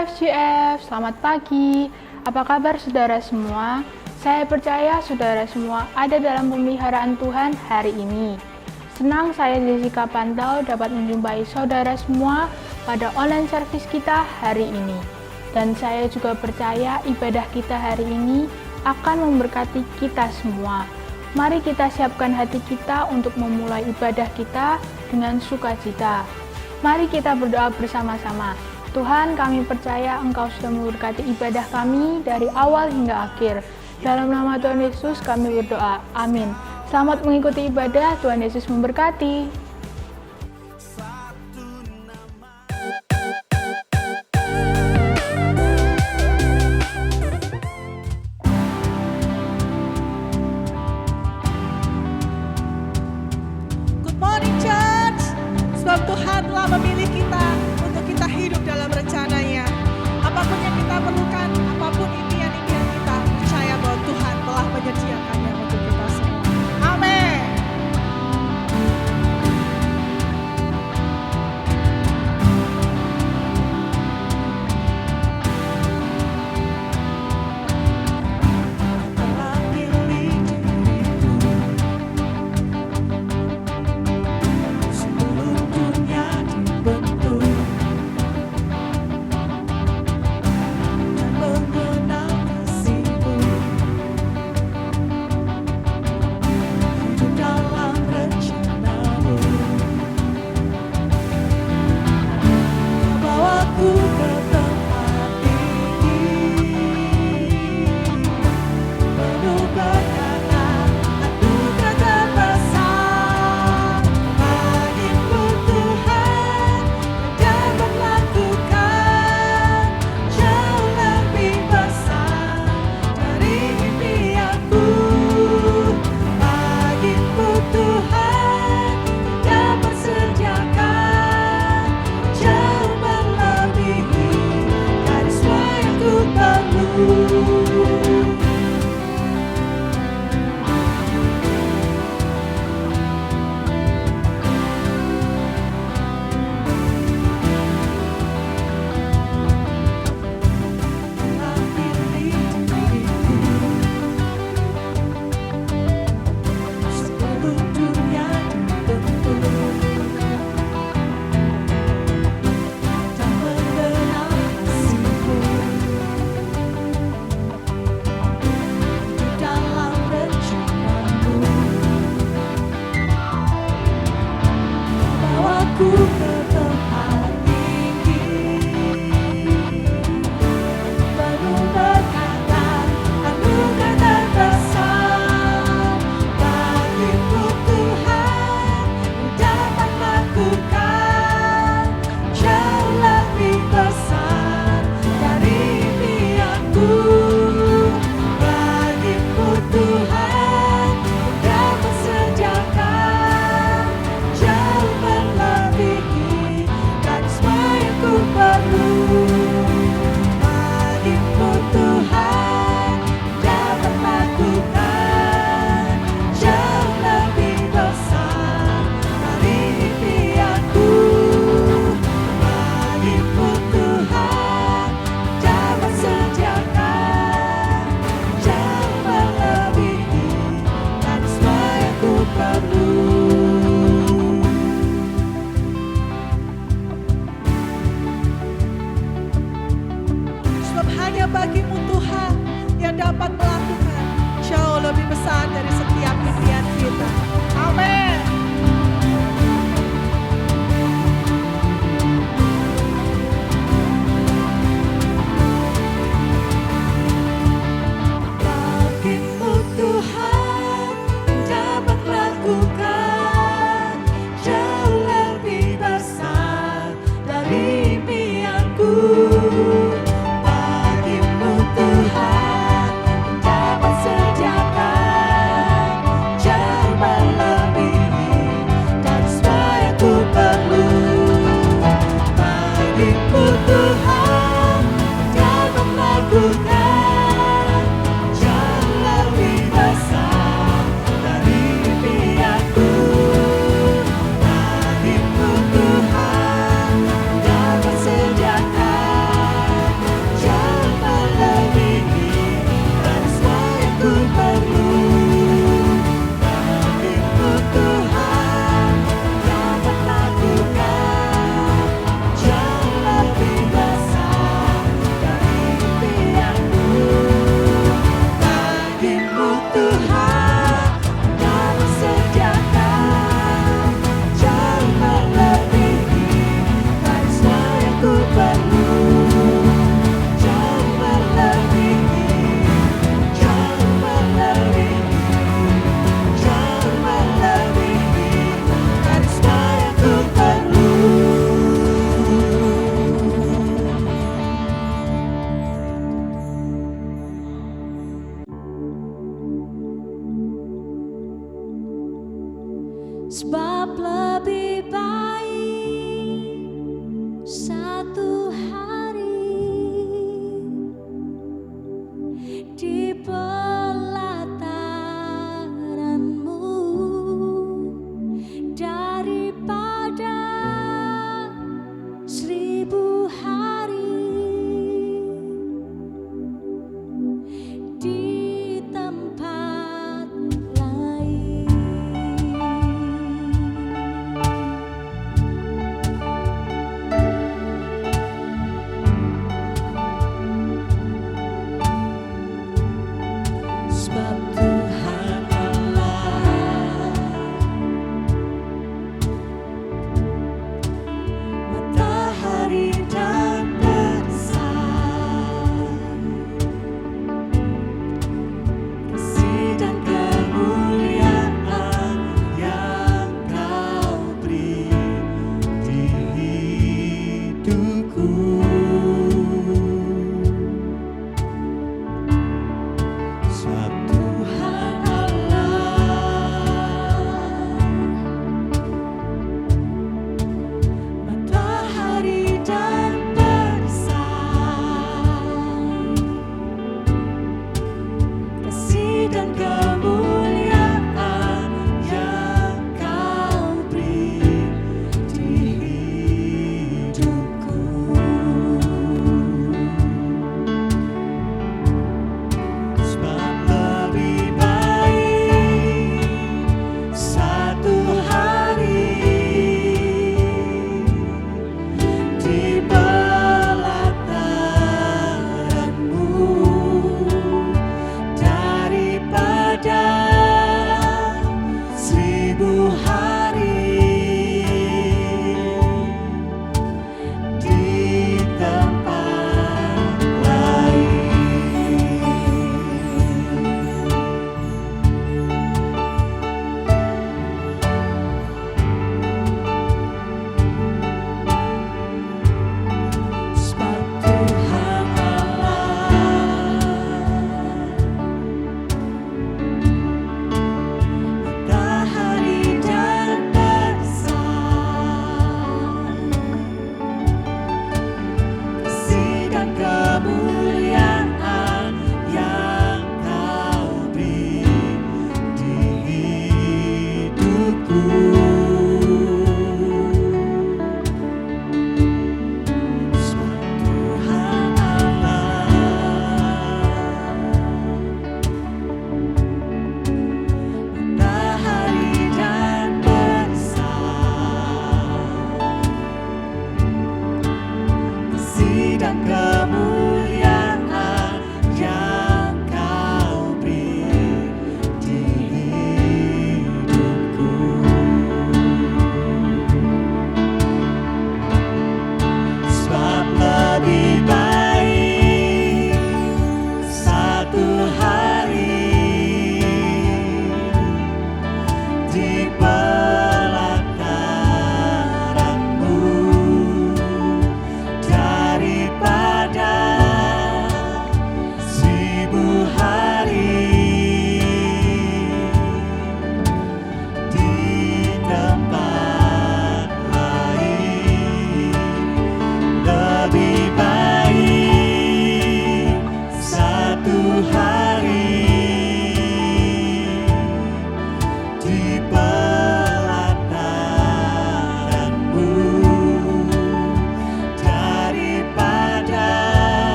FGF, selamat pagi. Apa kabar saudara semua? Saya percaya saudara semua ada dalam pemeliharaan Tuhan hari ini. Senang saya Jessica Pantau dapat menjumpai saudara semua pada online service kita hari ini. Dan saya juga percaya ibadah kita hari ini akan memberkati kita semua. Mari kita siapkan hati kita untuk memulai ibadah kita dengan sukacita. Mari kita berdoa bersama-sama. Tuhan, kami percaya Engkau sudah memberkati ibadah kami dari awal hingga akhir. Dalam nama Tuhan Yesus kami berdoa. Amin. Selamat mengikuti ibadah. Tuhan Yesus memberkati. Good morning church. Sebab Tuhan telah memilih kita untuk kita hidup dalam rencananya. Apapun yang kita perlukan, apapun impian-impian kita, percaya bahwa Tuhan telah menyediakannya untuk kita semua. Amin. Telah pilih diriku sebelum dunia dibentuk dan mengenal kasih-Mu. Hidup dalam rencana-Mu. Kau bawaku ke tempat tinggi, penuh berkata anugerah terbesar. Bagiku Tuhan, Kau dapat lakukan jauh lebih besar dari impianku. Bagiku Tuhan, Kau dapat sediakan jauh melebihi dari semua yang ku perlu. Telah pilih diriku sebelum dunia dibentuk dan mengenal kasih-Mu. Hidup dalam rencana-Mu. Kau bawaku ke tempat tinggi, penuh berkata anugerah terbesar. Bagiku Tuhan, Kau dapat lakukan jauh lebih besar dari impianku. Bagiku Tuhan, Kau dapat sediakan jauh melebihi dari semua yang ku perlu. Bagiku Tuhan, Kau dapat lakukan jauh lebih besar dari impianku. Bagiku Tuhan, Kau dapat sediakan jauh melebihi dari semua yang ku perlu. Sebab hanya bagi-Mu Tuhan yang dapat melakukan jauh lebih besar dari setiap impian kita. Amin. Bagi-Mu Tuhan yang dapat lakukan jauh lebih besar dari impianku. Bagi-Mu Tuhan yang dapat sediakan jauh melebihi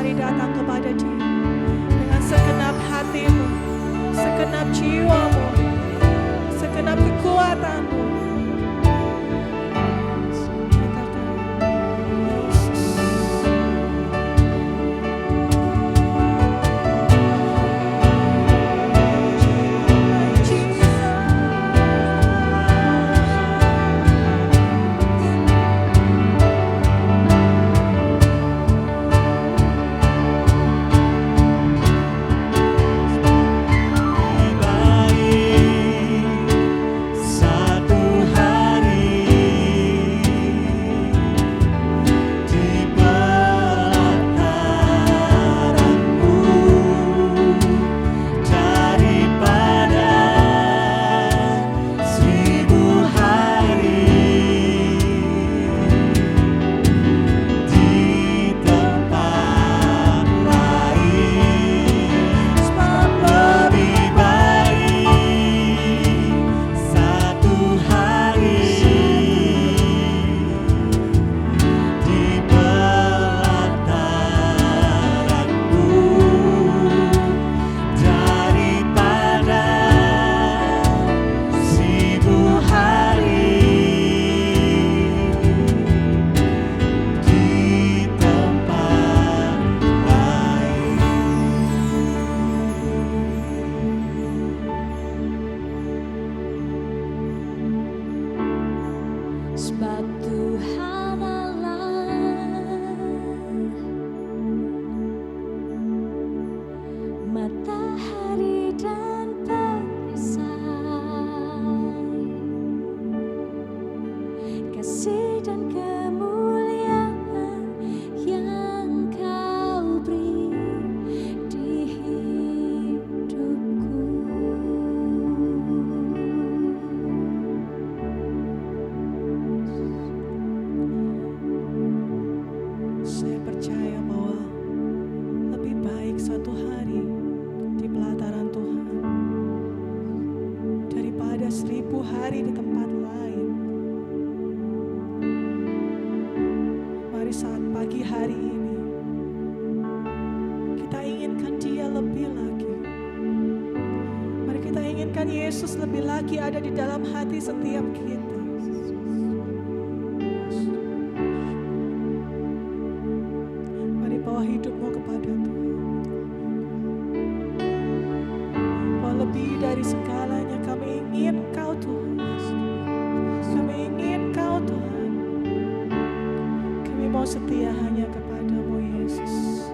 mari datang kepada Dia dengan segenap hatimu, segenap jiwamu, segenap kekuatanmu. Sebab Tuhan Allah matahari dan perisai, kasih dan kemuliaan yang Kau beri di hidupku. Saya percaya bahwa lebih baik satu hari di pelataran Tuhan daripada 1000 hari di tempat lain. Mari saat pagi hari ini kita inginkan Dia lebih lagi. Mari kita inginkan Yesus lebih lagi ada di dalam hati setiap kita. Bawa hidupmu kepada Tuhan. Bahwa lebih dari segalanya kami ingin Kau Tuhan. Kami ingin Kau Tuhan. Kami mau setia hanya kepada-Mu Yesus.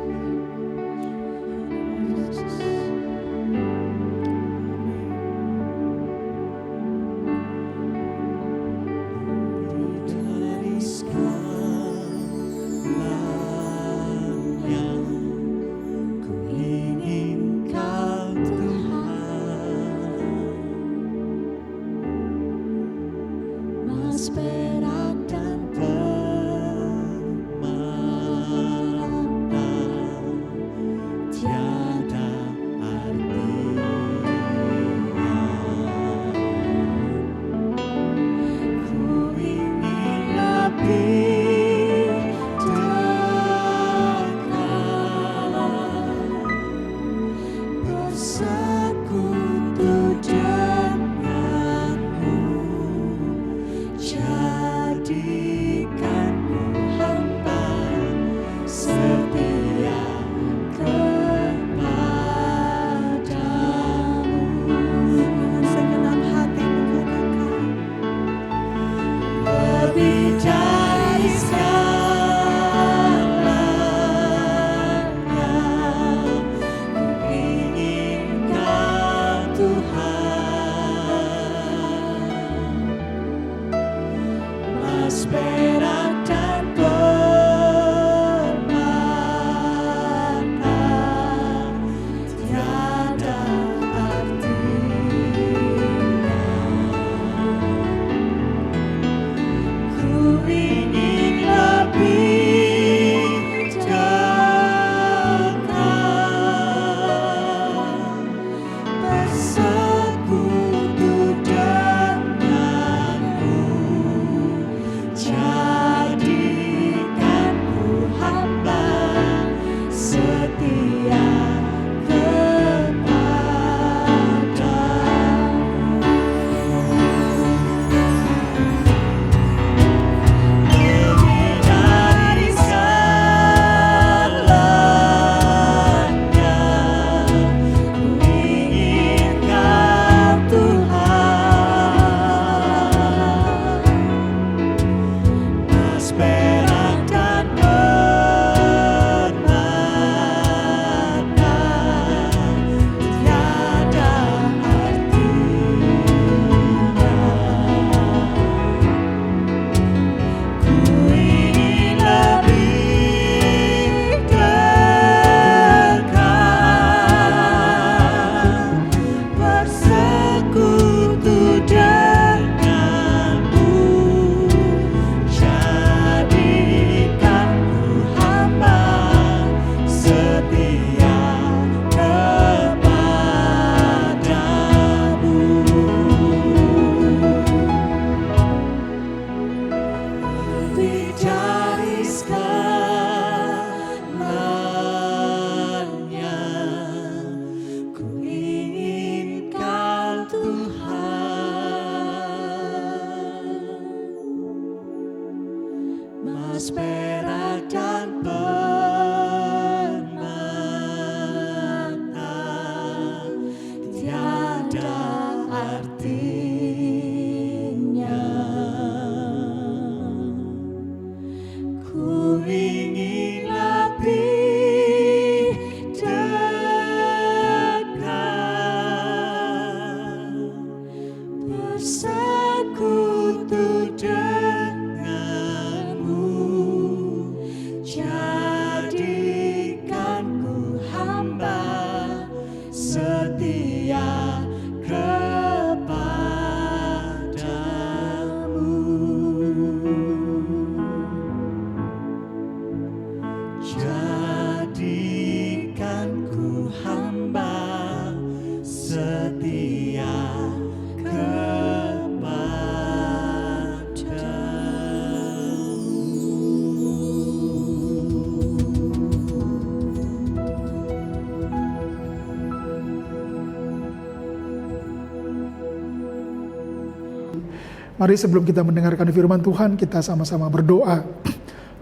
Mari sebelum kita mendengarkan firman Tuhan, kita sama-sama berdoa.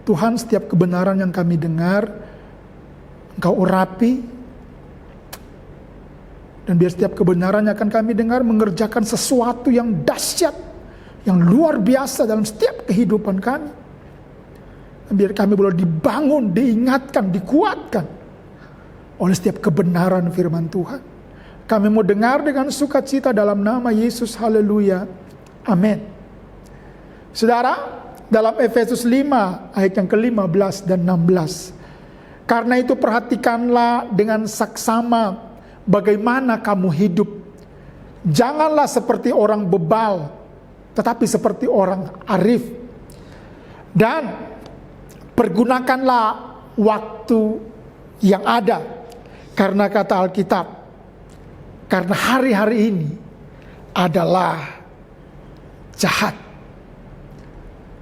Tuhan, setiap kebenaran yang kami dengar, Engkau urapi, dan biar setiap kebenaran yang akan kami dengar mengerjakan sesuatu yang dahsyat, yang luar biasa dalam setiap kehidupan kami. Dan biar kami boleh dibangun, diingatkan, dikuatkan oleh setiap kebenaran firman Tuhan. Kami mau dengar dengan sukacita dalam nama Yesus. Haleluya. Amin. Saudara, dalam Efesus 5 ayat yang ke-15 dan 16. Karena itu perhatikanlah dengan saksama bagaimana kamu hidup. Janganlah seperti orang bebal, tetapi seperti orang arif. Dan pergunakanlah waktu yang ada. Karena kata Alkitab, karena hari-hari ini adalah jahat.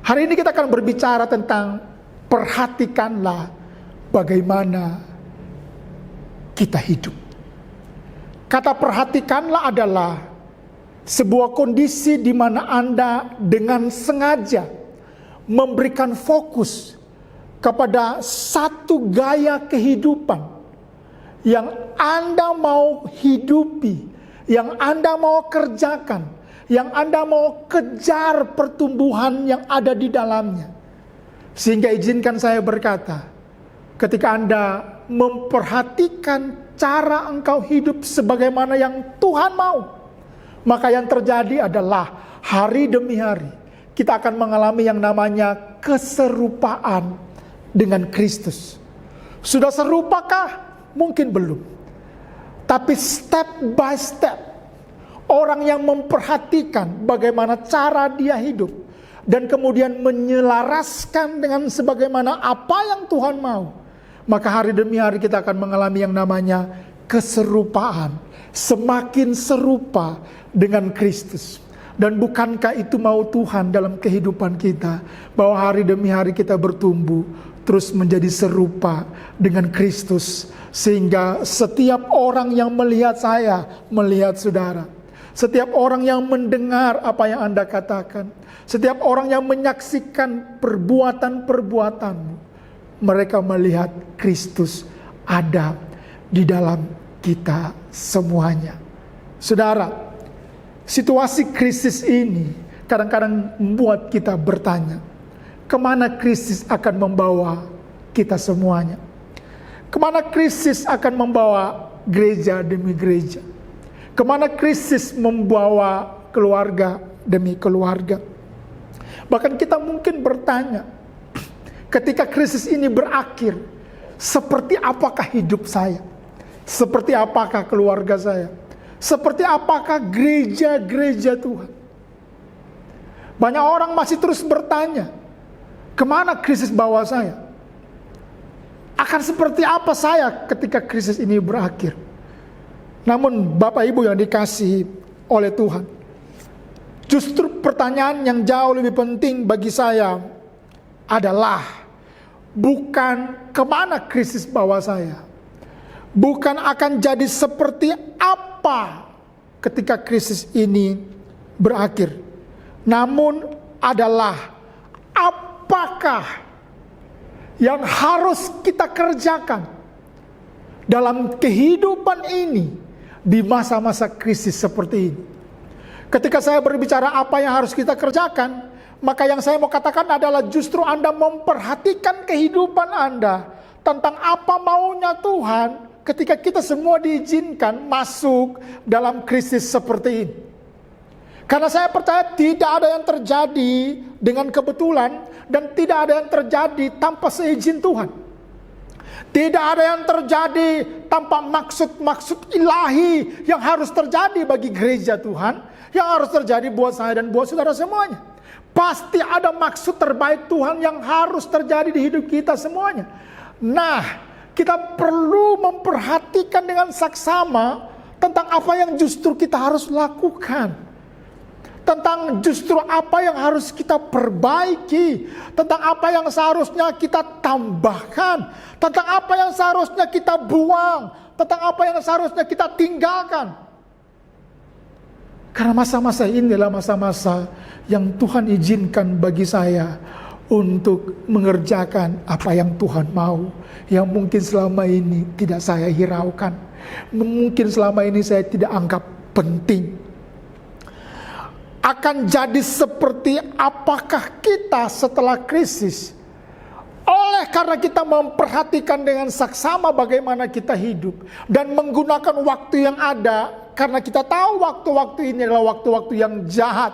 Hari ini kita akan berbicara tentang perhatikanlah bagaimana kita hidup. Kata perhatikanlah adalah sebuah kondisi di mana Anda dengan sengaja memberikan fokus kepada satu gaya kehidupan yang Anda mau hidupi, yang Anda mau kerjakan, yang Anda mau kejar pertumbuhan yang ada di dalamnya. Sehingga izinkan saya berkata, ketika Anda memperhatikan cara engkau hidup sebagaimana yang Tuhan mau, maka yang terjadi adalah hari demi hari kita akan mengalami yang namanya keserupaan dengan Kristus. Sudah serupakah? Mungkin belum. Tapi step by step, orang yang memperhatikan bagaimana cara dia hidup dan kemudian menyelaraskan dengan sebagaimana apa yang Tuhan mau, maka hari demi hari kita akan mengalami yang namanya keserupaan, semakin serupa dengan Kristus. Dan bukankah itu mau Tuhan dalam kehidupan kita, bahwa hari demi hari kita bertumbuh terus menjadi serupa dengan Kristus, sehingga setiap orang yang melihat saya, melihat saudara. Setiap orang yang mendengar apa yang Anda katakan, setiap orang yang menyaksikan perbuatan-perbuatanmu, mereka melihat Kristus ada di dalam kita semuanya. Saudara, situasi krisis ini kadang-kadang membuat kita bertanya, kemana krisis akan membawa kita semuanya? Kemana krisis akan membawa gereja demi gereja? Kemana krisis membawa keluarga demi keluarga? Bahkan kita mungkin bertanya, ketika krisis ini berakhir, seperti apakah hidup saya? Seperti apakah keluarga saya? Seperti apakah gereja-gereja Tuhan? Banyak orang masih terus bertanya, kemana krisis bawa saya? Akan seperti apa saya ketika krisis ini berakhir? Namun Bapak Ibu yang dikasihi oleh Tuhan, justru pertanyaan yang jauh lebih penting bagi saya adalah bukan kemana krisis bawa saya, bukan akan jadi seperti apa ketika krisis ini berakhir, namun adalah apakah yang harus kita kerjakan dalam kehidupan ini di masa-masa krisis seperti ini. Ketika saya berbicara apa yang harus kita kerjakan, maka yang saya mau katakan adalah justru Anda memperhatikan kehidupan Anda tentang apa maunya Tuhan ketika kita semua diizinkan masuk dalam krisis seperti ini. Karena saya percaya tidak ada yang terjadi dengan kebetulan dan tidak ada yang terjadi tanpa seizin Tuhan. Tidak ada yang terjadi tanpa maksud-maksud ilahi yang harus terjadi bagi gereja Tuhan, yang harus terjadi buat saya dan buat saudara semuanya. Pasti ada maksud terbaik Tuhan yang harus terjadi di hidup kita semuanya. Nah, kita perlu memperhatikan dengan saksama tentang apa yang justru kita harus lakukan. Tentang justru apa yang harus kita perbaiki, tentang apa yang seharusnya kita tambahkan, tentang apa yang seharusnya kita buang, tentang apa yang seharusnya kita tinggalkan. Karena masa-masa ini adalah masa-masa yang Tuhan izinkan bagi saya untuk mengerjakan apa yang Tuhan mau, yang mungkin selama ini tidak saya hiraukan, mungkin selama ini saya tidak anggap penting. Akan jadi seperti apakah kita setelah krisis? Oleh karena kita memperhatikan dengan saksama bagaimana kita hidup dan menggunakan waktu yang ada, karena kita tahu waktu-waktu ini adalah waktu-waktu yang jahat,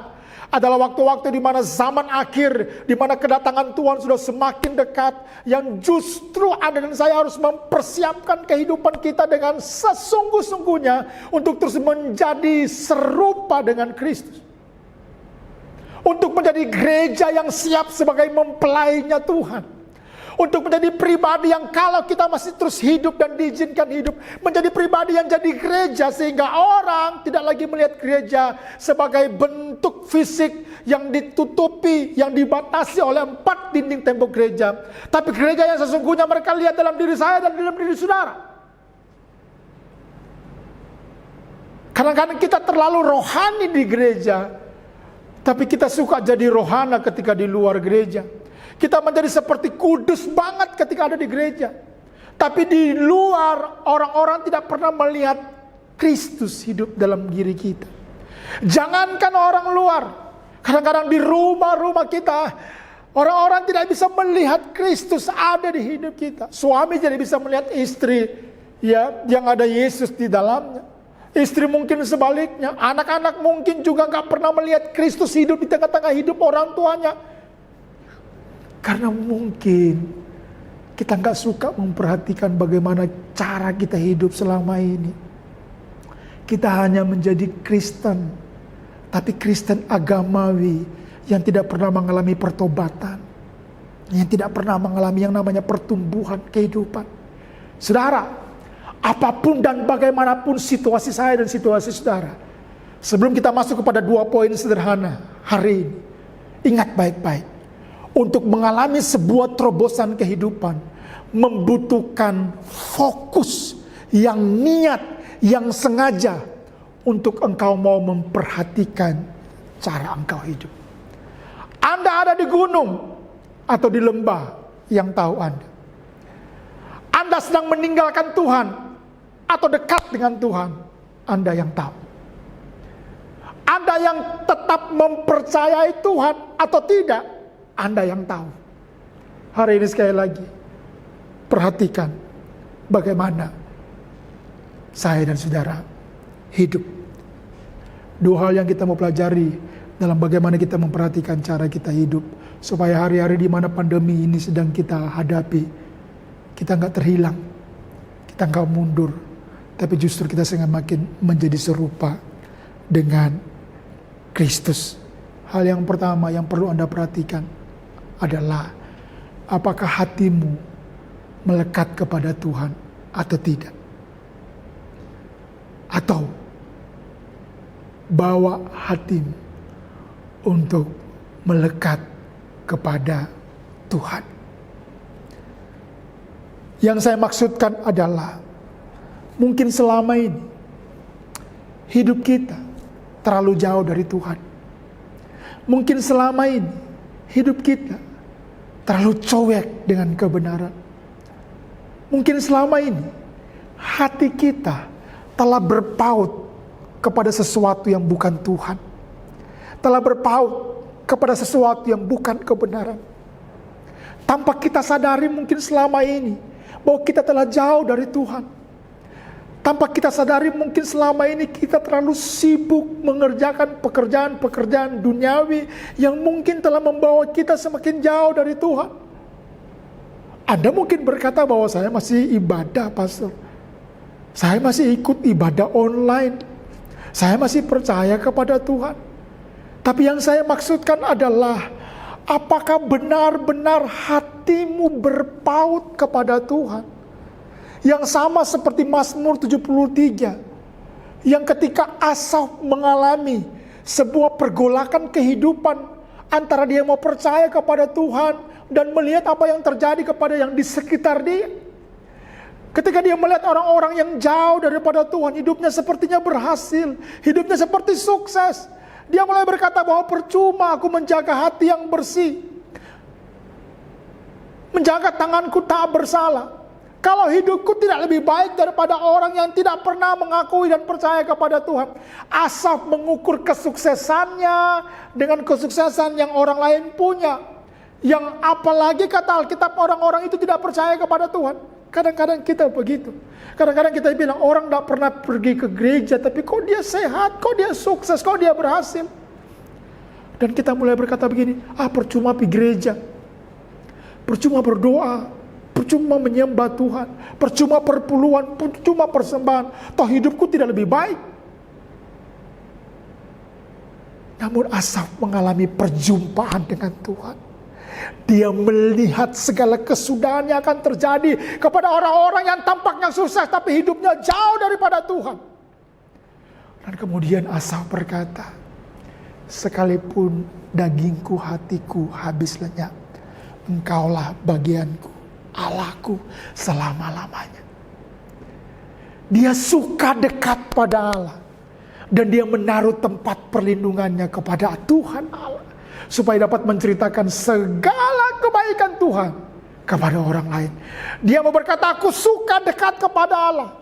adalah waktu-waktu di mana zaman akhir, di mana kedatangan Tuhan sudah semakin dekat, yang justru Anda dan saya harus mempersiapkan kehidupan kita dengan sesungguh-sungguhnya untuk terus menjadi serupa dengan Kristus. Untuk menjadi gereja yang siap sebagai mempelainya Tuhan. Untuk menjadi pribadi yang kalau kita masih terus hidup dan diizinkan hidup, menjadi pribadi yang jadi gereja, sehingga orang tidak lagi melihat gereja sebagai bentuk fisik yang ditutupi, yang dibatasi oleh 4 dinding tembok gereja. Tapi gereja yang sesungguhnya mereka lihat dalam diri saya dan dalam diri saudara. Kadang-kadang kita terlalu rohani di gereja, tapi kita suka jadi rohana ketika di luar gereja. Kita menjadi seperti kudus banget ketika ada di gereja. Tapi di luar orang-orang tidak pernah melihat Kristus hidup dalam diri kita. Jangankan orang luar, kadang-kadang di rumah-rumah kita, orang-orang tidak bisa melihat Kristus ada di hidup kita. Suami jadi bisa melihat istri ya yang ada Yesus di dalamnya. Istri mungkin sebaliknya, anak-anak mungkin juga gak pernah melihat Kristus hidup di tengah-tengah hidup orang tuanya. Karena mungkin kita gak suka memperhatikan bagaimana cara kita hidup selama ini. Kita hanya menjadi Kristen, tapi Kristen agamawi yang tidak pernah mengalami pertobatan, yang tidak pernah mengalami yang namanya pertumbuhan kehidupan. Saudara, apapun dan bagaimanapun situasi saya dan situasi saudara, sebelum kita masuk kepada 2 poin sederhana hari ini, ingat baik-baik. Untuk mengalami sebuah terobosan kehidupan membutuhkan fokus yang niat, yang sengaja untuk engkau mau memperhatikan cara engkau hidup. Anda ada di gunung atau di lembah, yang tahu Anda. Anda sedang meninggalkan Tuhan atau dekat dengan Tuhan, Anda yang tahu. Anda yang tetap mempercayai Tuhan atau tidak, Anda yang tahu. Hari ini sekali lagi, perhatikan bagaimana saya dan saudara hidup. 2 hal yang kita mau pelajari dalam bagaimana kita memperhatikan cara kita hidup, supaya hari-hari di mana pandemi ini sedang kita hadapi, kita nggak terhilang, kita nggak mundur, tapi justru kita semakin menjadi serupa dengan Kristus. Hal yang pertama yang perlu Anda perhatikan adalah apakah hatimu melekat kepada Tuhan atau tidak. Atau bawa hatimu untuk melekat kepada Tuhan. Yang saya maksudkan adalah mungkin selama ini hidup kita terlalu jauh dari Tuhan. Mungkin selama ini hidup kita terlalu cuek dengan kebenaran. Mungkin selama ini hati kita telah berpaut kepada sesuatu yang bukan Tuhan. Telah berpaut kepada sesuatu yang bukan kebenaran. Tanpa kita sadari mungkin selama ini bahwa kita telah jauh dari Tuhan. Tanpa kita sadari mungkin selama ini kita terlalu sibuk mengerjakan pekerjaan-pekerjaan duniawi yang mungkin telah membawa kita semakin jauh dari Tuhan. Anda mungkin berkata bahwa saya masih ibadah, pastor. Saya masih ikut ibadah online. Saya masih percaya kepada Tuhan. Tapi yang saya maksudkan adalah, apakah benar-benar hatimu berpaut kepada Tuhan? Yang sama seperti Mazmur 73, yang ketika Asaf mengalami sebuah pergolakan kehidupan antara dia mau percaya kepada Tuhan dan melihat apa yang terjadi kepada yang di sekitar dia. Ketika dia melihat orang-orang yang jauh daripada Tuhan, hidupnya sepertinya berhasil, hidupnya seperti sukses. Dia mulai berkata bahwa percuma aku menjaga hati yang bersih, menjaga tanganku tak bersalah, kalau hidupku tidak lebih baik daripada orang yang tidak pernah mengakui dan percaya kepada Tuhan. Asaf mengukur kesuksesannya dengan kesuksesan yang orang lain punya, yang apalagi kata Alkitab orang-orang itu tidak percaya kepada Tuhan. Kadang-kadang kita begitu. Kadang-kadang kita bilang orang tidak pernah pergi ke gereja, tapi kok dia sehat, kok dia sukses, kok dia berhasil. Dan kita mulai berkata begini, percuma pergi gereja, percuma berdoa, percuma menyembah Tuhan, percuma perpuluhan, percuma persembahan, toh hidupku tidak lebih baik. Namun Asaf mengalami perjumpaan dengan Tuhan. Dia melihat segala kesudahan yang akan terjadi kepada orang-orang yang tampaknya sukses tapi hidupnya jauh daripada Tuhan. Dan kemudian Asaf berkata, sekalipun dagingku, hatiku habis lenyap, Engkaulah bagianku, Allahku selama-lamanya. Dia suka dekat pada Allah, dan dia menaruh tempat perlindungannya kepada Tuhan Allah, supaya dapat menceritakan segala kebaikan Tuhan kepada orang lain. Dia mau berkata, aku suka dekat kepada Allah,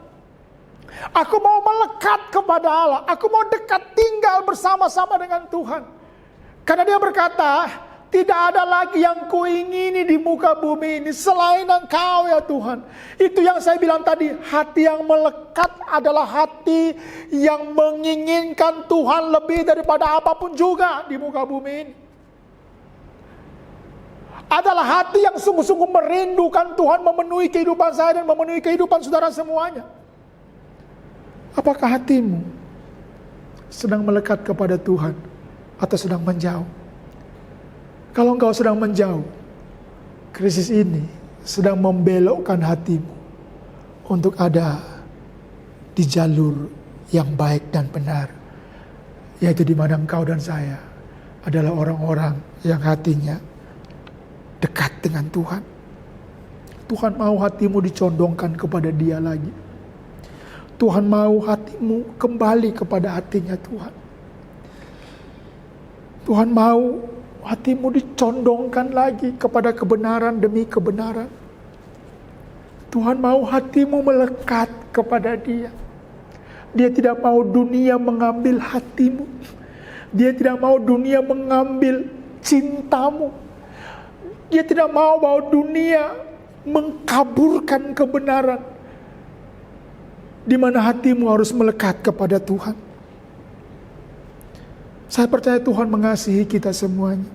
aku mau melekat kepada Allah, aku mau dekat tinggal bersama-sama dengan Tuhan. Karena dia berkata, tidak ada lagi yang kuingini di muka bumi ini selain Engkau ya Tuhan. Itu yang saya bilang tadi, hati yang melekat adalah hati yang menginginkan Tuhan lebih daripada apapun juga di muka bumi ini. Adalah hati yang sungguh-sungguh merindukan Tuhan memenuhi kehidupan saya dan memenuhi kehidupan saudara semuanya. Apakah hatimu sedang melekat kepada Tuhan atau sedang menjauh? Kalau engkau sedang menjauh, krisis ini sedang membelokkan hatimu untuk ada di jalur yang baik dan benar, yaitu di mana engkau dan saya adalah orang-orang yang hatinya dekat dengan Tuhan. Tuhan mau hatimu dicondongkan kepada Dia lagi. Tuhan mau hatimu kembali kepada hatinya Tuhan. Tuhan mau hatimu dicondongkan lagi kepada kebenaran demi kebenaran. Tuhan mau hatimu melekat kepada Dia. Dia tidak mau dunia mengambil hatimu. Dia tidak mau dunia mengambil cintamu. Dia tidak mau bahwa dunia mengkaburkan kebenaran, di mana hatimu harus melekat kepada Tuhan. Saya percaya Tuhan mengasihi kita semuanya.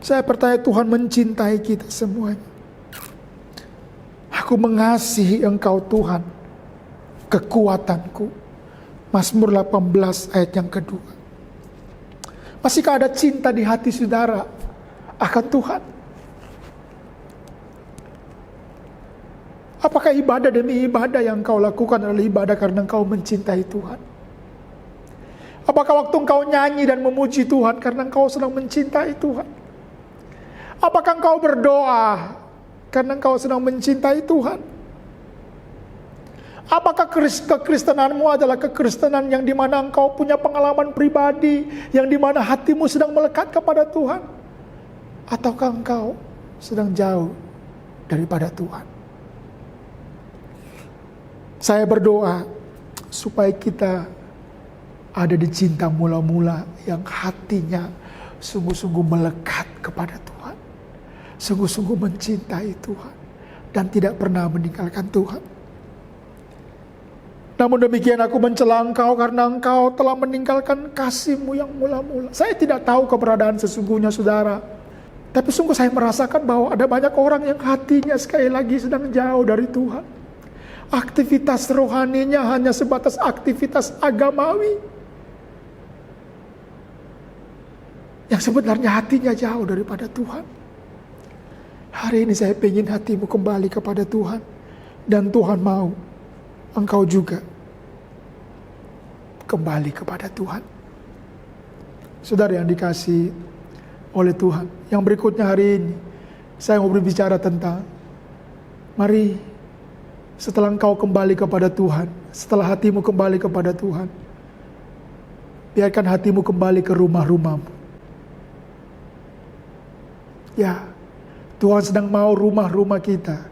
Saya percaya Tuhan mencintai kita semuanya. Aku mengasihi Engkau Tuhan, kekuatanku. Mazmur 18 ayat yang kedua. Masihkah ada cinta di hati saudara akan Tuhan? Apakah ibadah demi ibadah yang engkau lakukan adalah ibadah karena engkau mencintai Tuhan? Apakah waktu engkau nyanyi dan memuji Tuhan karena engkau sedang mencintai Tuhan? Apakah engkau berdoa karena engkau sedang mencintai Tuhan? Apakah kekristenanmu adalah kekristenan yang dimana engkau punya pengalaman pribadi, yang dimana hatimu sedang melekat kepada Tuhan? Ataukah engkau sedang jauh daripada Tuhan? Saya berdoa supaya kita ada di cinta mula-mula yang hatinya sungguh-sungguh melekat kepada Tuhan, sungguh-sungguh mencintai Tuhan, dan tidak pernah meninggalkan Tuhan. Namun demikian aku mencela engkau karena engkau telah meninggalkan kasih-Mu yang mula-mula. Saya tidak tahu keberadaan sesungguhnya saudara, tapi sungguh saya merasakan bahwa ada banyak orang yang hatinya sekali lagi sedang jauh dari Tuhan. Aktivitas rohaninya hanya sebatas aktivitas agamawi, yang sebenarnya hatinya jauh daripada Tuhan. Hari ini saya ingin hatimu kembali kepada Tuhan, dan Tuhan mau engkau juga kembali kepada Tuhan. Saudara yang dikasihi oleh Tuhan, yang berikutnya hari ini saya mau berbicara tentang mari setelah engkau kembali kepada Tuhan, setelah hatimu kembali kepada Tuhan, biarkan hatimu kembali ke rumah-rumahmu. Ya, Tuhan sedang mau rumah-rumah kita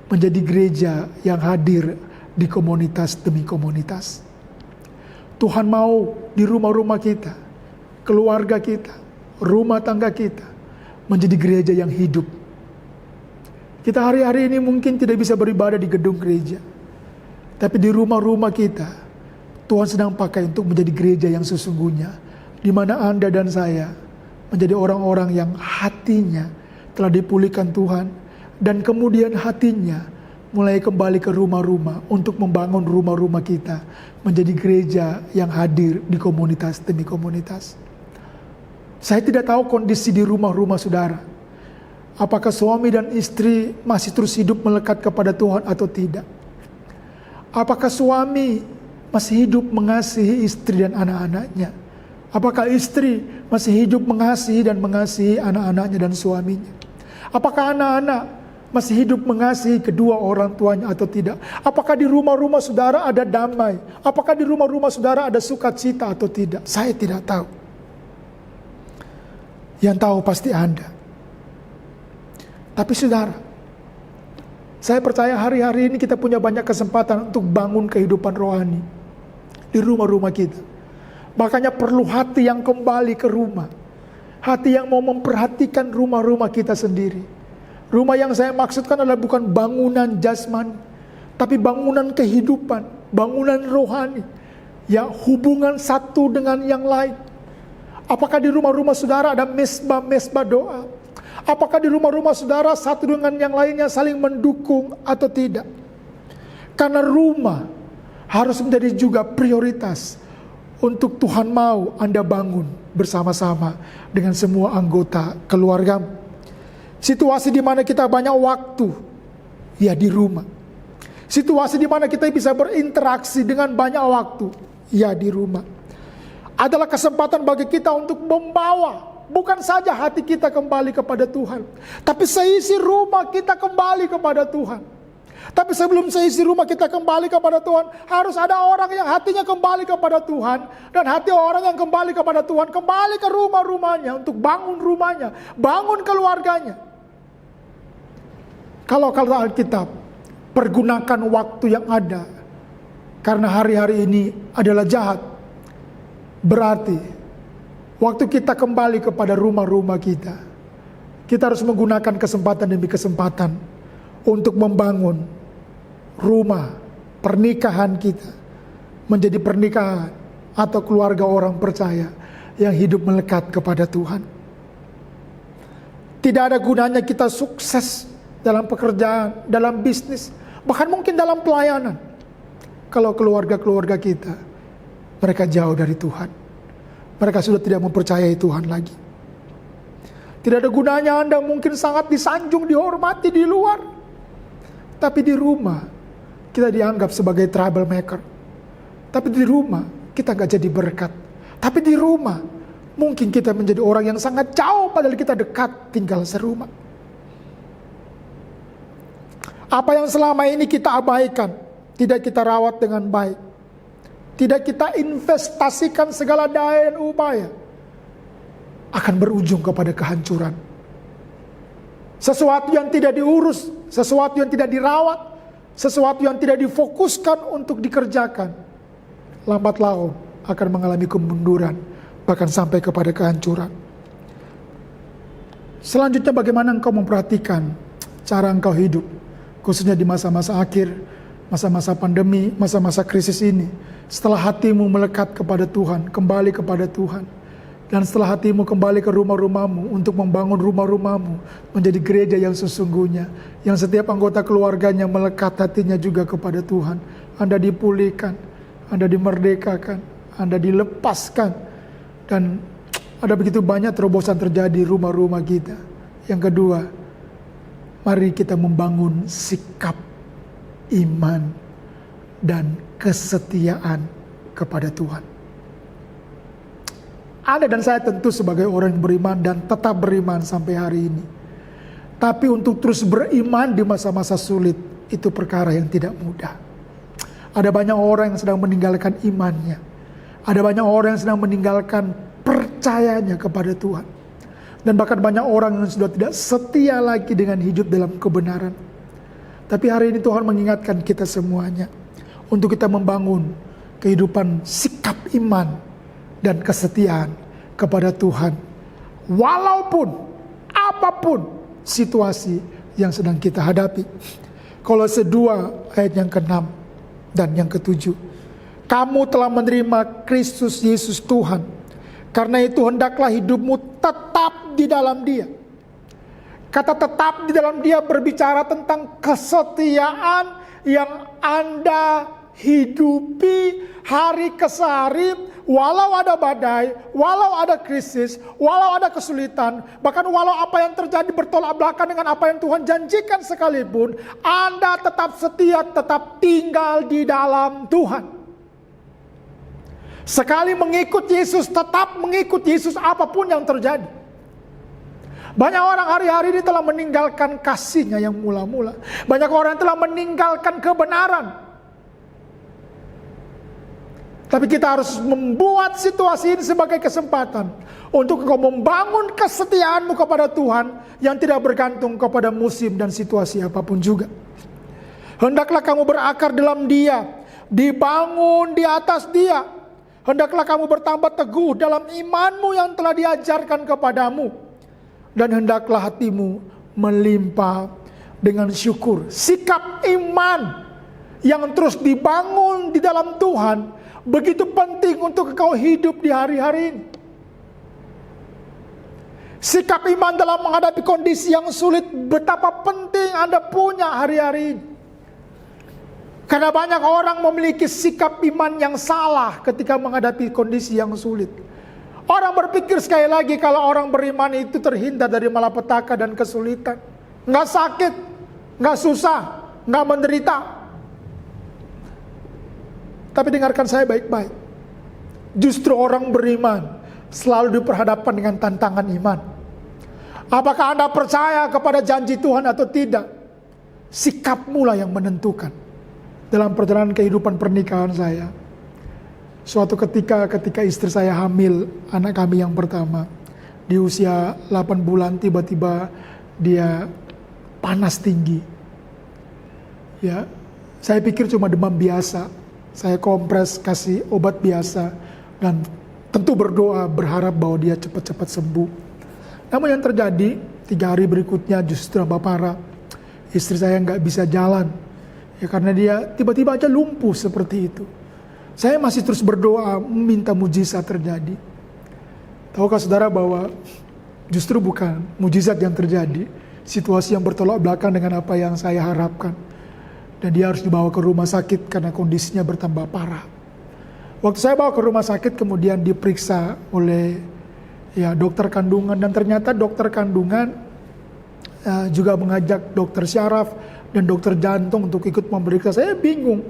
menjadi gereja yang hadir di komunitas demi komunitas. Tuhan mau di rumah-rumah kita, keluarga kita, rumah tangga kita menjadi gereja yang hidup. Kita hari-hari ini mungkin tidak bisa beribadah di gedung gereja, tapi di rumah-rumah kita Tuhan sedang pakai untuk menjadi gereja yang sesungguhnya, di mana Anda dan saya menjadi orang-orang yang hatinya telah dipulihkan Tuhan, dan kemudian hatinya mulai kembali ke rumah-rumah untuk membangun rumah-rumah kita menjadi gereja yang hadir di komunitas demi komunitas. Saya tidak tahu kondisi di rumah-rumah saudara. Apakah suami dan istri masih terus hidup melekat kepada Tuhan atau tidak? Apakah suami masih hidup mengasihi istri dan anak-anaknya? Apakah istri masih hidup mengasihi dan mengasihi anak-anaknya dan suaminya? Apakah anak-anak masih hidup mengasihi kedua orang tuanya atau tidak? Apakah di rumah-rumah saudara ada damai? Apakah di rumah-rumah saudara ada sukacita atau tidak? Saya tidak tahu. Yang tahu pasti Anda. Tapi saudara, saya percaya hari-hari ini kita punya banyak kesempatan untuk bangun kehidupan rohani di rumah-rumah kita. Makanya perlu hati yang kembali ke rumah. Hati yang mau memperhatikan rumah-rumah kita sendiri. Rumah yang saya maksudkan adalah bukan bangunan jasmani, tapi bangunan kehidupan, bangunan rohani, yang hubungan satu dengan yang lain. Apakah di rumah-rumah saudara ada mesbah-mesbah doa? Apakah di rumah-rumah saudara satu dengan yang lainnya saling mendukung atau tidak? Karena rumah harus menjadi juga prioritas untuk Tuhan mau Anda bangun bersama-sama dengan semua anggota keluarga. Situasi di mana kita banyak waktu, ya di rumah. Situasi di mana kita bisa berinteraksi dengan banyak waktu, ya di rumah. Adalah kesempatan bagi kita untuk membawa bukan saja hati kita kembali kepada Tuhan, tapi seisi rumah kita kembali kepada Tuhan. Tapi sebelum seisi rumah kita kembali kepada Tuhan, harus ada orang yang hatinya kembali kepada Tuhan. Dan hati orang yang kembali kepada Tuhan, kembali ke rumah-rumahnya untuk bangun rumahnya, bangun keluarganya. Kalau Alkitab, pergunakan waktu yang ada. Karena hari-hari ini adalah jahat. Berarti waktu kita kembali kepada rumah-rumah kita, kita harus menggunakan kesempatan demi kesempatan untuk membangun rumah pernikahan kita menjadi pernikahan atau keluarga orang percaya yang hidup melekat kepada Tuhan. Tidak ada gunanya kita sukses dalam pekerjaan, dalam bisnis, bahkan mungkin dalam pelayanan, kalau keluarga-keluarga kita mereka jauh dari Tuhan. Mereka sudah tidak mempercayai Tuhan lagi. Tidak ada gunanya Anda mungkin sangat disanjung, dihormati di luar, tapi di rumah kita dianggap sebagai troublemaker. Tapi di rumah kita gak jadi berkat. Tapi di rumah mungkin kita menjadi orang yang sangat jauh padahal kita dekat tinggal serumah. Apa yang selama ini kita abaikan, tidak kita rawat dengan baik, tidak kita investasikan segala daya dan upaya, akan berujung kepada kehancuran. Sesuatu yang tidak diurus, sesuatu yang tidak dirawat, sesuatu yang tidak difokuskan untuk dikerjakan, lambat laun akan mengalami kemunduran, bahkan sampai kepada kehancuran. Selanjutnya, bagaimana engkau memperhatikan cara engkau hidup, khususnya di masa-masa akhir, masa-masa pandemi, masa-masa krisis ini. Setelah hatimu melekat kepada Tuhan, kembali kepada Tuhan, dan setelah hatimu kembali ke rumah-rumahmu untuk membangun rumah-rumahmu menjadi gereja yang sesungguhnya, yang setiap anggota keluarganya melekat hatinya juga kepada Tuhan, Anda dipulihkan, Anda dimerdekakan, Anda dilepaskan, dan ada begitu banyak terobosan terjadi di rumah-rumah kita. Yang kedua, mari kita membangun sikap iman dan kesetiaan kepada Tuhan. Anda dan saya tentu sebagai orang yang beriman dan tetap beriman sampai hari ini. Tapi untuk terus beriman di masa-masa sulit, itu perkara yang tidak mudah. Ada banyak orang yang sedang meninggalkan imannya. Ada banyak orang yang sedang meninggalkan percayanya kepada Tuhan. Dan bahkan banyak orang yang sudah tidak setia lagi dengan hidup dalam kebenaran. Tapi hari ini Tuhan mengingatkan kita semuanya untuk kita membangun kehidupan sikap iman dan kesetiaan kepada Tuhan. Walaupun apapun situasi yang sedang kita hadapi. Kolose 2 ayat yang ke-6 dan yang ke-7. Kamu telah menerima Kristus Yesus Tuhan. Karena itu hendaklah hidupmu tetap di dalam Dia. Kata tetap di dalam Dia berbicara tentang kesetiaan yang Anda hidupi hari ke hari, walau ada badai, walau ada krisis, walau ada kesulitan, bahkan walau apa yang terjadi bertolak belakang dengan apa yang Tuhan janjikan sekalipun, Anda tetap setia, tetap tinggal di dalam Tuhan. Sekali mengikut Yesus, tetap mengikut Yesus apapun yang terjadi. Banyak orang hari-hari ini telah meninggalkan kasihnya yang mula-mula. Banyak orang telah meninggalkan kebenaran. Tapi kita harus membuat situasi ini sebagai kesempatan untuk engkau membangun kesetiaanmu kepada Tuhan yang tidak bergantung kepada musim dan situasi apapun juga. Hendaklah kamu berakar dalam Dia, dibangun di atas Dia. Hendaklah kamu bertambah teguh dalam imanmu yang telah diajarkan kepadamu. Dan hendaklah hatimu melimpah dengan syukur. Sikap iman yang terus dibangun di dalam Tuhan begitu penting untuk engkau hidup di hari-hari ini. Sikap iman dalam menghadapi kondisi yang sulit, betapa penting Anda punya hari-hari ini. Karena banyak orang memiliki sikap iman yang salah ketika menghadapi kondisi yang sulit. Orang berpikir sekali lagi kalau orang beriman itu terhindar dari malapetaka dan kesulitan. Nggak sakit, nggak susah, nggak menderita. Tapi dengarkan saya baik-baik. Justru orang beriman selalu diperhadapkan dengan tantangan iman. Apakah Anda percaya kepada janji Tuhan atau tidak? Sikapmu lah yang menentukan. Dalam perjalanan kehidupan pernikahan saya, suatu ketika istri saya hamil anak kami yang pertama, di usia 8 bulan tiba-tiba dia panas tinggi. Ya, saya pikir cuma demam biasa. Saya kompres, kasih obat biasa, dan tentu berdoa berharap bahwa dia cepat-cepat sembuh. Namun yang terjadi 3 hari berikutnya justru tambah parah. Istri saya nggak bisa jalan, ya karena dia tiba-tiba aja lumpuh seperti itu. Saya masih terus berdoa meminta mujizat terjadi. Tahukah saudara bahwa justru bukan mujizat yang terjadi, situasi yang bertolak belakang dengan apa yang saya harapkan. Dan dia harus dibawa ke rumah sakit karena kondisinya bertambah parah. Waktu saya bawa ke rumah sakit kemudian diperiksa oleh dokter kandungan. Dan ternyata dokter kandungan juga mengajak dokter syaraf dan dokter jantung untuk ikut memeriksa. Saya bingung.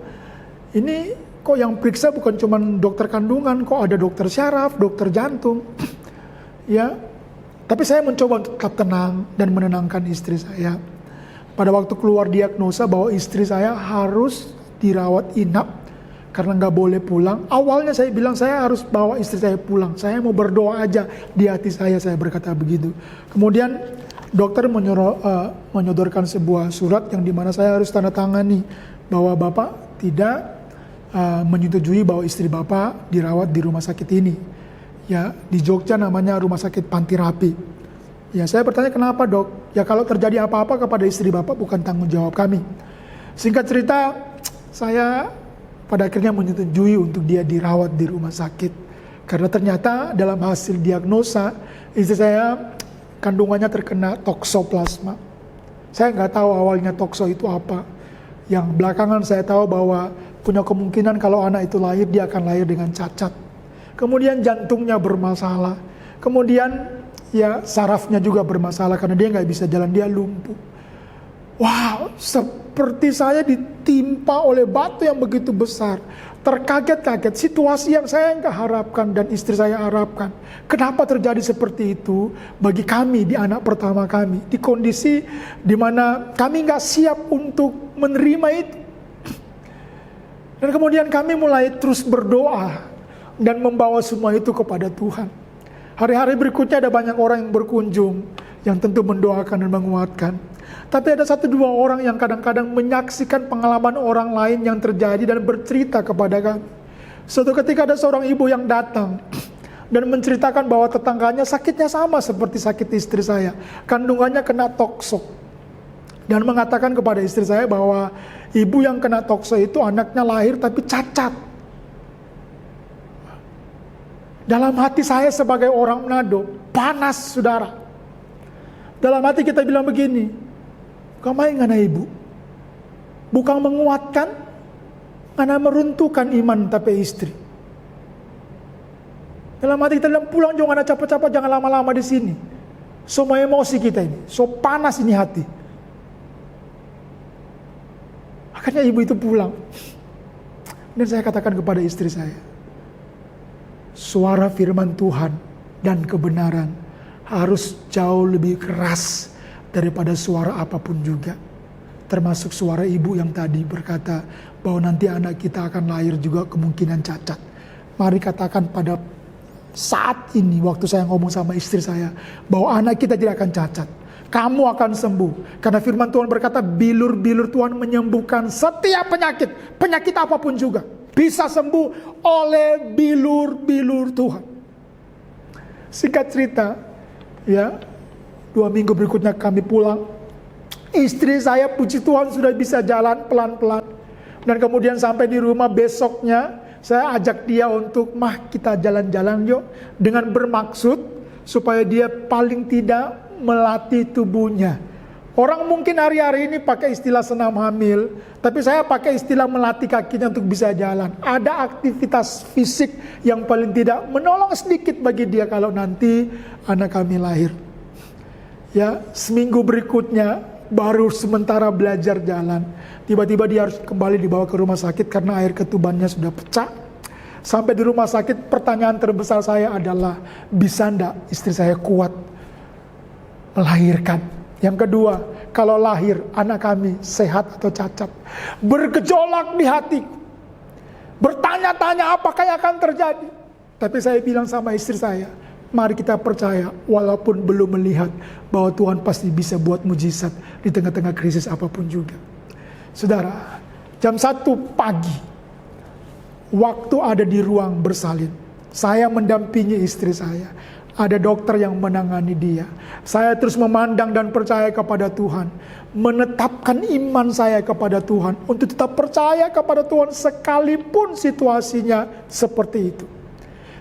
Ini kok yang periksa bukan cuma dokter kandungan, kok ada dokter syaraf, dokter jantung. Ya, tapi saya mencoba untuk tetap tenang dan menenangkan istri saya. Pada waktu keluar diagnosa bahwa istri saya harus dirawat inap karena nggak boleh pulang. Awalnya saya bilang saya harus bawa istri saya pulang. Saya mau berdoa aja di hati saya berkata begitu. Kemudian dokter menyodorkan sebuah surat yang dimana saya harus tanda tangani bahwa Bapak tidak menyetujui bahwa istri Bapak dirawat di rumah sakit ini. Ya, di Jogja namanya Rumah Sakit Panti Rapi. Ya, saya bertanya kenapa dok? Ya kalau terjadi apa-apa kepada istri Bapak bukan tanggung jawab kami. Singkat cerita, saya pada akhirnya menyetujui untuk dia dirawat di rumah sakit. Karena ternyata dalam hasil diagnosa, istri saya kandungannya terkena toksoplasma. Saya nggak tahu awalnya tokso itu apa. Yang belakangan saya tahu bahwa punya kemungkinan kalau anak itu lahir, dia akan lahir dengan cacat. Kemudian jantungnya bermasalah. Kemudian ya sarafnya juga bermasalah karena dia nggak bisa jalan, dia lumpuh. Wow, seperti saya ditimpa oleh batu yang begitu besar. Terkaget-kaget, situasi yang saya nggak harapkan dan istri saya harapkan. Kenapa terjadi seperti itu bagi kami di anak pertama kami, di kondisi di mana kami nggak siap untuk menerima itu. Dan kemudian kami mulai terus berdoa dan membawa semua itu kepada Tuhan. Hari-hari berikutnya ada banyak orang yang berkunjung, yang tentu mendoakan dan menguatkan. Tapi ada 1-2 orang yang kadang-kadang menyaksikan pengalaman orang lain yang terjadi dan bercerita kepada kami. Suatu ketika ada seorang ibu yang datang dan menceritakan bahwa tetangganya sakitnya sama seperti sakit istri saya. Kandungannya kena toksok. Dan mengatakan kepada istri saya bahwa ibu yang kena toksok itu anaknya lahir tapi cacat. Dalam hati saya sebagai orang Manado, panas saudara. Dalam hati kita bilang begini, kamai ngana ibu, bukan menguatkan, ngana meruntuhkan iman tapi istri. Dalam hati kita bilang pulang jangan capek-capek, jangan lama-lama di sini. Semua emosi kita ini, so panas ini hati. Akhirnya ibu itu pulang. Dan saya katakan kepada istri saya, suara firman Tuhan dan kebenaran harus jauh lebih keras daripada suara apapun juga. Termasuk suara ibu yang tadi berkata bahwa nanti anak kita akan lahir juga kemungkinan cacat. Mari katakan pada saat ini waktu saya ngomong sama istri saya bahwa anak kita tidak akan cacat. Kamu akan sembuh. Karena firman Tuhan berkata bilur-bilur Tuhan menyembuhkan setiap penyakit. Penyakit apapun juga bisa sembuh oleh bilur-bilur Tuhan. Singkat cerita, ya, 2 minggu berikutnya kami pulang. Istri saya puji Tuhan sudah bisa jalan pelan-pelan. Dan kemudian sampai di rumah besoknya saya ajak dia untuk kita jalan-jalan yuk. Dengan bermaksud supaya dia paling tidak melatih tubuhnya. Orang mungkin hari-hari ini pakai istilah senam hamil, tapi saya pakai istilah melatih kakinya untuk bisa jalan. Ada aktivitas fisik yang paling tidak menolong sedikit bagi dia kalau nanti anak kami lahir. Ya, seminggu berikutnya baru sementara belajar jalan. Tiba-tiba dia harus kembali dibawa ke rumah sakit karena air ketubannya sudah pecah. Sampai di rumah sakit pertanyaan terbesar saya adalah, bisa enggak istri saya kuat melahirkan? Yang kedua, kalau lahir anak kami sehat atau cacat? Bergejolak di hatiku, bertanya-tanya apakah yang akan terjadi. Tapi saya bilang sama istri saya, mari kita percaya walaupun belum melihat bahwa Tuhan pasti bisa buat mujizat di tengah-tengah krisis apapun juga. Saudara, jam 1 pagi, waktu ada di ruang bersalin, saya mendampingi istri saya. Ada dokter yang menangani dia. Saya terus memandang dan percaya kepada Tuhan. Menetapkan iman saya kepada Tuhan. Untuk tetap percaya kepada Tuhan sekalipun situasinya seperti itu.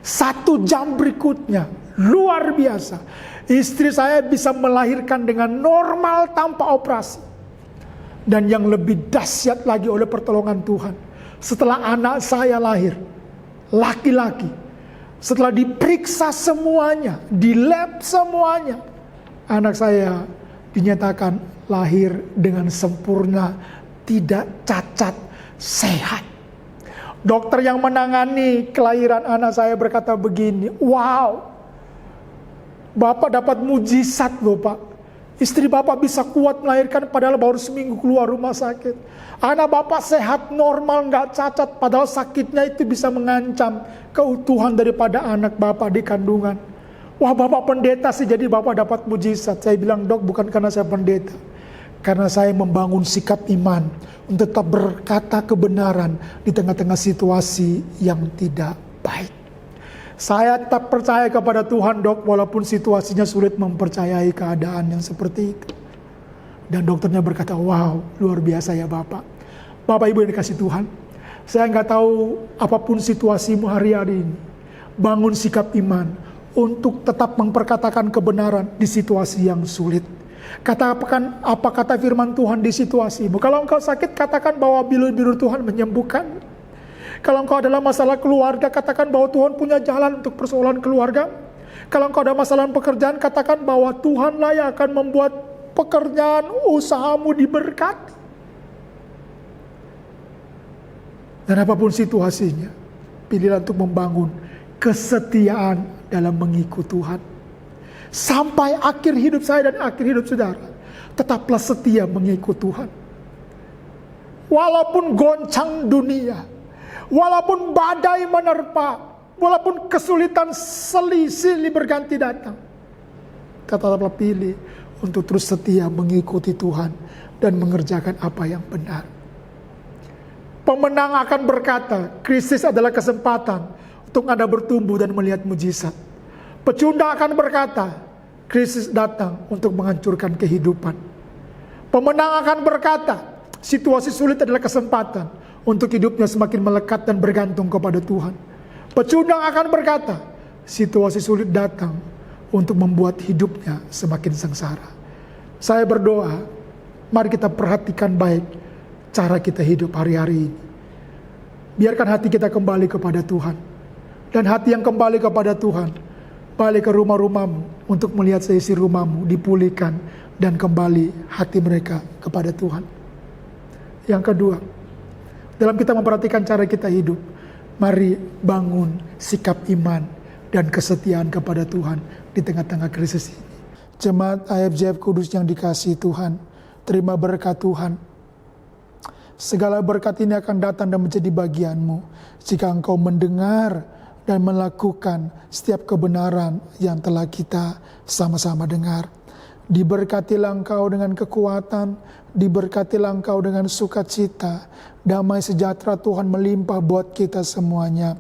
1 jam berikutnya, luar biasa. Istri saya bisa melahirkan dengan normal tanpa operasi. Dan yang lebih dahsyat lagi oleh pertolongan Tuhan. Setelah anak saya lahir, laki-laki. Setelah diperiksa semuanya, di lab semuanya, anak saya dinyatakan lahir dengan sempurna, tidak cacat, sehat. Dokter yang menangani kelahiran anak saya berkata begini, wow, Bapak dapat mujizat loh Pak. Istri Bapak bisa kuat melahirkan padahal baru seminggu keluar rumah sakit. Anak Bapak sehat, normal, gak cacat. Padahal sakitnya itu bisa mengancam keutuhan daripada anak Bapak di kandungan. Wah, Bapak pendeta sih jadi Bapak dapat mujizat. Saya bilang, Dok, bukan karena saya pendeta. Karena saya membangun sikap iman untuk tetap berkata kebenaran di tengah-tengah situasi yang tidak baik. Saya tetap percaya kepada Tuhan, Dok, walaupun situasinya sulit mempercayai keadaan yang seperti itu. Dan dokternya berkata, wow, luar biasa ya Bapak. Bapak Ibu yang dikasih Tuhan, saya nggak tahu apapun situasimu hari-hari ini, bangun sikap iman untuk tetap memperkatakan kebenaran di situasi yang sulit. Katakan apa kata firman Tuhan di situasimu. Kalau engkau sakit, katakan bahwa bilur-bilur Tuhan menyembuhkan. Kalau engkau adalah masalah keluarga, katakan bahwa Tuhan punya jalan untuk persoalan keluarga. Kalau engkau ada masalah pekerjaan, katakan bahwa Tuhanlah yang akan membuat pekerjaan usahamu diberkati. Dan apapun situasinya, pilihlah untuk membangun kesetiaan dalam mengikut Tuhan. Sampai akhir hidup saya dan akhir hidup saudara, tetaplah setia mengikut Tuhan. Walaupun goncang dunia, walaupun badai menerpa, walaupun kesulitan silih berganti datang, tetaplah pilih untuk terus setia mengikuti Tuhan dan mengerjakan apa yang benar. Pemenang akan berkata, krisis adalah kesempatan untuk Anda bertumbuh dan melihat mujizat. Pecundang akan berkata, krisis datang untuk menghancurkan kehidupan. Pemenang akan berkata, situasi sulit adalah kesempatan untuk hidupnya semakin melekat dan bergantung kepada Tuhan. Pecundang akan berkata, situasi sulit datang untuk membuat hidupnya semakin sengsara. Saya berdoa, mari kita perhatikan baik cara kita hidup hari-hari ini. Biarkan hati kita kembali kepada Tuhan. Dan hati yang kembali kepada Tuhan, balik ke rumah-rumahmu untuk melihat seisi rumahmu dipulihkan dan kembali hati mereka kepada Tuhan. Yang kedua, dalam kita memperhatikan cara kita hidup, mari bangun sikap iman dan kesetiaan kepada Tuhan di tengah-tengah krisis ini. Jemaat IFJF Kudus yang dikasihi Tuhan, terima berkat Tuhan. Segala berkat ini akan datang dan menjadi bagianmu jika engkau mendengar dan melakukan setiap kebenaran yang telah kita sama-sama dengar. Diberkatilah engkau dengan kekuatan, diberkatilah engkau dengan sukacita, damai sejahtera Tuhan melimpah buat kita semuanya.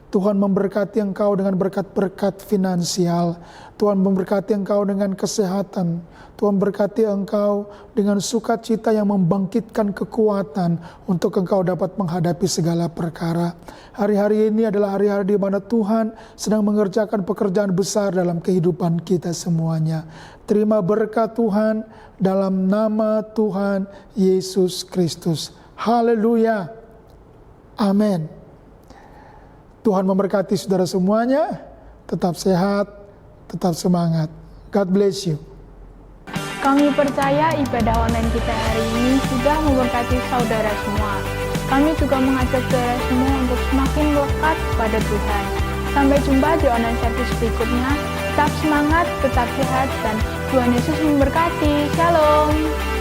Tuhan memberkati engkau dengan berkat-berkat finansial, Tuhan memberkati engkau dengan kesehatan, Tuhan berkati engkau dengan sukacita yang membangkitkan kekuatan untuk engkau dapat menghadapi segala perkara. Hari-hari ini adalah hari-hari di mana Tuhan sedang mengerjakan pekerjaan besar dalam kehidupan kita semuanya. Terima berkat Tuhan dalam nama Tuhan Yesus Kristus. Haleluya. Amin. Tuhan memberkati saudara semuanya. Tetap sehat, tetap semangat. God bless you. Kami percaya ibadah online kita hari ini sudah memberkati saudara semua. Kami juga mengajak saudara semua untuk semakin melekat pada Tuhan. Sampai jumpa di online service berikutnya. Tetap semangat, tetap sehat, dan Tuhan Yesus memberkati. Shalom.